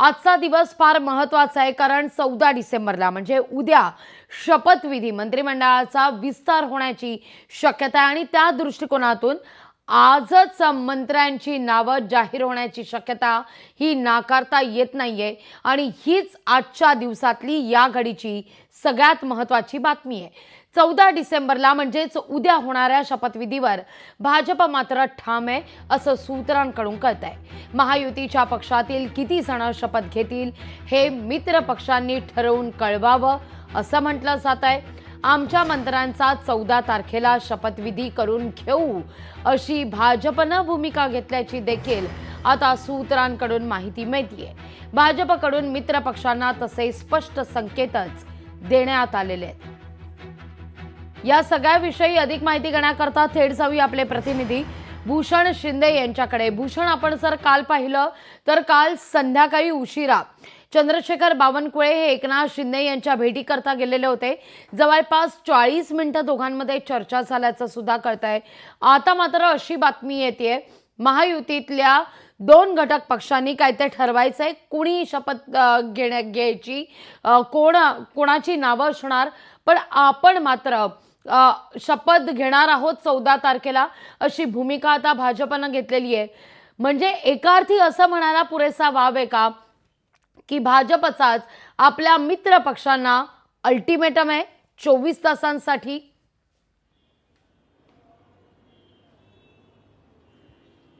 आजचा दिवस फार महत्त्वाचा आहे, कारण 14 डिसेंबरला म्हणजे उद्या शपथविधी मंत्रिमंडळाचा विस्तार होण्याची शक्यता आहे आणि त्या दृष्टिकोनातून आजच मंत्र्यांची नावं जाहीर होण्याची शक्यता ही नाकारता येत नाहीये आणि हीच आजच्या दिवसातली या घडीची सगळ्यात महत्त्वाची बातमी आहे। 14 डिसेंबरला म्हणजेच उद्या होणाऱ्या शपथविधीवर भाजप मात्र ठाम आहे असं सूत्रांकडून कळतंय। महायुतीच्या पक्षातील किती जण शपथ घेतील हे मित्र पक्षांनी ठरवून कळवावं असं म्हटलं जात आहे। आमच्या मंत्र्यांचा 14 तारखेला शपथविधी करून घेऊ अशी भाजपनं भूमिका घेतल्याची देखील आता सूत्रांकडून माहिती मिळतेय। भाजपकडून मित्र पक्षांना तसे स्पष्ट संकेतच देण्यात आलेले आहेत। या सगळ्याविषयी अधिक माहिती घेण्याकरता थेट जाऊया आपले प्रतिनिधी भूषण शिंदे यांच्याकडे। भूषण, आपण जर काल पाहिलं तर काल संध्याकाळी उशिरा चंद्रशेखर बावनकुळे हे एकनाथ शिंदे यांच्या भेटी करता गेलेले होते। जवळपास 40 मिनिटं दोघांमध्ये चर्चा झाल्याचं सुद्धा कळतंय। आता मात्र अशी बातमी येते महायुतीतल्या 2 घटक पक्षांनी काय ते ठरवायचंय, कुणी शपथ घ्यायची, कोणाची नावं असणार, पण आपण मात्र शपथ घेणार आहोत 14 तारखेला अशी भूमिका आता भाजपनं घेतलेली आहे। म्हणजे एका अर्थी असं म्हणायला पुरेसा वाव आहे का की भाजपचाच आपल्या मित्र पक्षांना अल्टिमेटम आहे 24 तासांसाठी?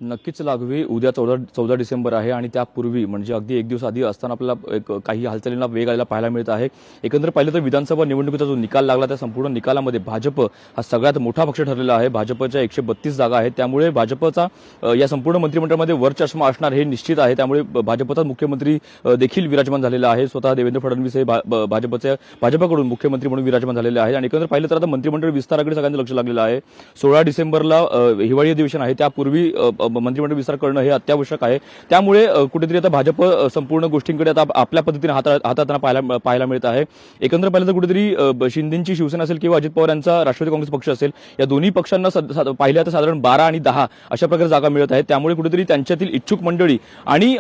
नक्कीच लागवी, उद्या 14 डिसेंबर आहे आणि त्यापूर्वी म्हणजे अगदी एक दिवस आधी असताना आपल्याला काही हालचालींना वेग आलेला पाहायला मिळत आहे। एकंदर पाहिलं तर विधानसभा निवडणुकीचा जो निकाल लागला त्या संपूर्ण निकालामध्ये भाजप हा सगळ्यात मोठा पक्ष ठरलेला आहे। भाजपच्या 132 जागा आहेत, त्यामुळे भाजपचा या संपूर्ण मंत्रिमंडळामध्ये वर चष्मा असणार हे निश्चित आहे। त्यामुळे भाजपचा मुख्यमंत्री देखील विराजमान झालेला आहे। स्वतः देवेंद्र फडणवीस हे भाजपकडून मुख्यमंत्री म्हणून विराजमान झालेले आहेत आणि एकंदर पाहिलं तर आता मंत्रिमंडळ विस्ताराकडे सगळ्यांचं लक्ष लागलेलं आहे। 16 डिसेंबरला हिवाळी अधिवेशन आहे, त्यापूर्वी मंत्रिमंडळ विस्तार करणं हे अत्यावश्यक आहे। त्यामुळे कुठेतरी आता भाजप संपूर्ण गोष्टींकडे आता आपल्या पद्धतीने हाताळताना पाहायला मिळत आहे। एकंदर पाहिलं तर कुठेतरी शिंदेची शिवसेना असेल किंवा अजित पवार यांचा राष्ट्रवादी काँग्रेस पक्ष असेल, या दोन्ही पक्षांना पाहिलं तर साधारण 12 आणि 10 अशा प्रकारे जागा मिळत आहेत। त्यामुळे कुठेतरी त्यांच्यातील इच्छुक मंडळी आणि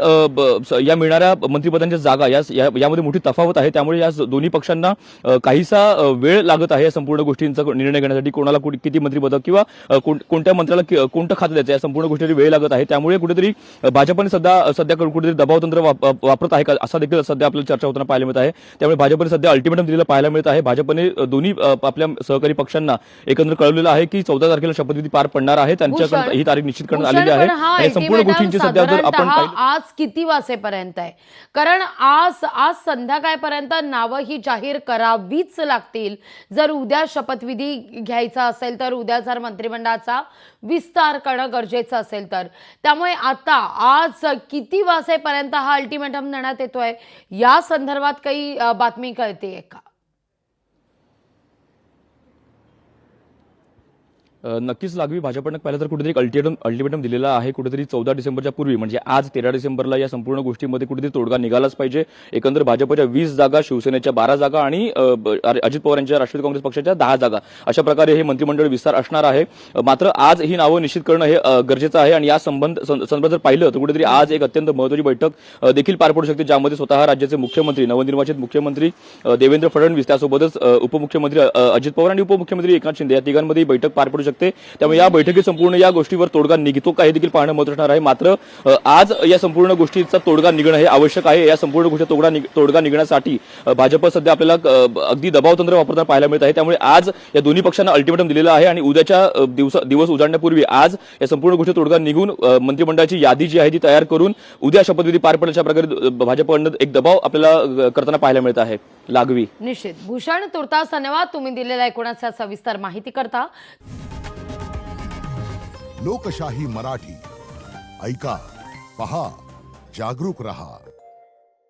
या मिळणाऱ्या मंत्रिपदांच्या जागा यामध्ये मोठी तफावत आहे। त्यामुळे या दोन्ही पक्षांना काहीसा वेळ लागत आहे संपूर्ण गोष्टींचा निर्णय घेण्यासाठी, कोणाला किती मंत्रिपद किंवा कोणत्या मंत्र्याला कोणतं खातं द्यायचं या संपूर्ण गोष्टी वेळ लागत आहे। त्यामुळे कुठेतरी भाजपने सध्या कुठेतरी दबाव तंत्र वापरत आहे का असा देखील सध्या आपल्याला चर्चा होताना पाहायला मिळत आहे। त्यामुळे भाजपने सध्या अल्टिमेटम दिलेलं पाहायला मिळत आहे। भाजपने दोन्ही आपल्या सहकारी पक्षांना एकंदर कळवलेलं आहे की 14 तारखेला शपथविधी पार पडणार आहे, त्यांच्याकडे ही तारीख निश्चित करण्यात आलेली आहे आणि संपूर्ण गोष्टींची सध्या जर आपण आज किती वाजेपर्यंत आहे, कारण आज संध्याकाळपर्यंत नावं ही जाहीर करावीच लागतील जर उद्या शपथविधी घ्यायचा असेल तर, उद्या जर मंत्रिमंडळाचा विस्तार करणं गरजेचं असेल तर। त्यामुळे आता आज किती वाजेपर्यंत हा अल्टिमेटम देण्यात येतोय या संदर्भात काही बातमी कळते का? नक्कीच लागवी, भाजपने पाहिलं तर कुठेतरी अल्टिमेटम दिलेला आहे। कुठेतरी 14 डिसेंबरच्या पूर्वी म्हणजे आज 13 डिसेंबरला या संपूर्ण गोष्टीमध्ये कुठेतरी तोडगा निघालाच पाहिजे। एकंदर भाजपच्या 20 जागा, शिवसेनेच्या 12 जागा आणि अजित पवार यांच्या राष्ट्रवादी काँग्रेस पक्षाच्या 10 जागा अशा प्रकारे हे मंत्रिमंडळ विस्तार असणार आहे। मात्र आज ही नावं निश्चित करणं हे गरजेचं आहे आणि या संदर्भात जर पाहिलं तर कुठेतरी आज एक अत्यंत महत्त्वाची बैठक देखील पार पडू शकते, ज्यामध्ये स्वतः राज्याचे मुख्यमंत्री, नवनिर्वाचित मुख्यमंत्री देवेंद्र फडणवीस, त्यासोबतच उपमुख्यमंत्री अजित पवार आणि उपमुख्यमंत्री एकनाथ शिंदे या तिघांमध्ये बैठक पार पडू शकते। त्यामुळे या बैठकीत संपूर्ण या गोष्टीवर तोडगा निघतो का हे देखील पाहणं महत्त्वाचं असणार आहे। मात्र आज या संपूर्ण गोष्टीचा तोडगा निघणं हे आवश्यक आहे। या संपूर्ण गोष्टी तोडगा निघण्यासाठी भाजप सध्या आपल्याला अगदी दबाव तंत्र वापरताना पाहायला मिळत आहे। त्यामुळे आज या दोन्ही पक्षांना अल्टिमेटम दिलेलं आहे आणि उद्याच्या दिवस उजाडण्यापूर्वी आज या संपूर्ण गोष्टी तोडगा निघून मंत्रिमंडळाची यादी जी आहे ती तयार करून उद्या शपथविधी पार पडण्याच्या प्रकारे भाजपकडून एक दबाव आपल्याला करताना पाहायला मिळत आहे। लागवी, निश्चित भूषण, तुर्तास धन्यवाद तुम्ही दिलेल्या एकूणच सविस्तर माहिती करता। लोकशाही मराठी ऐका, पहा, जागरूक रहा।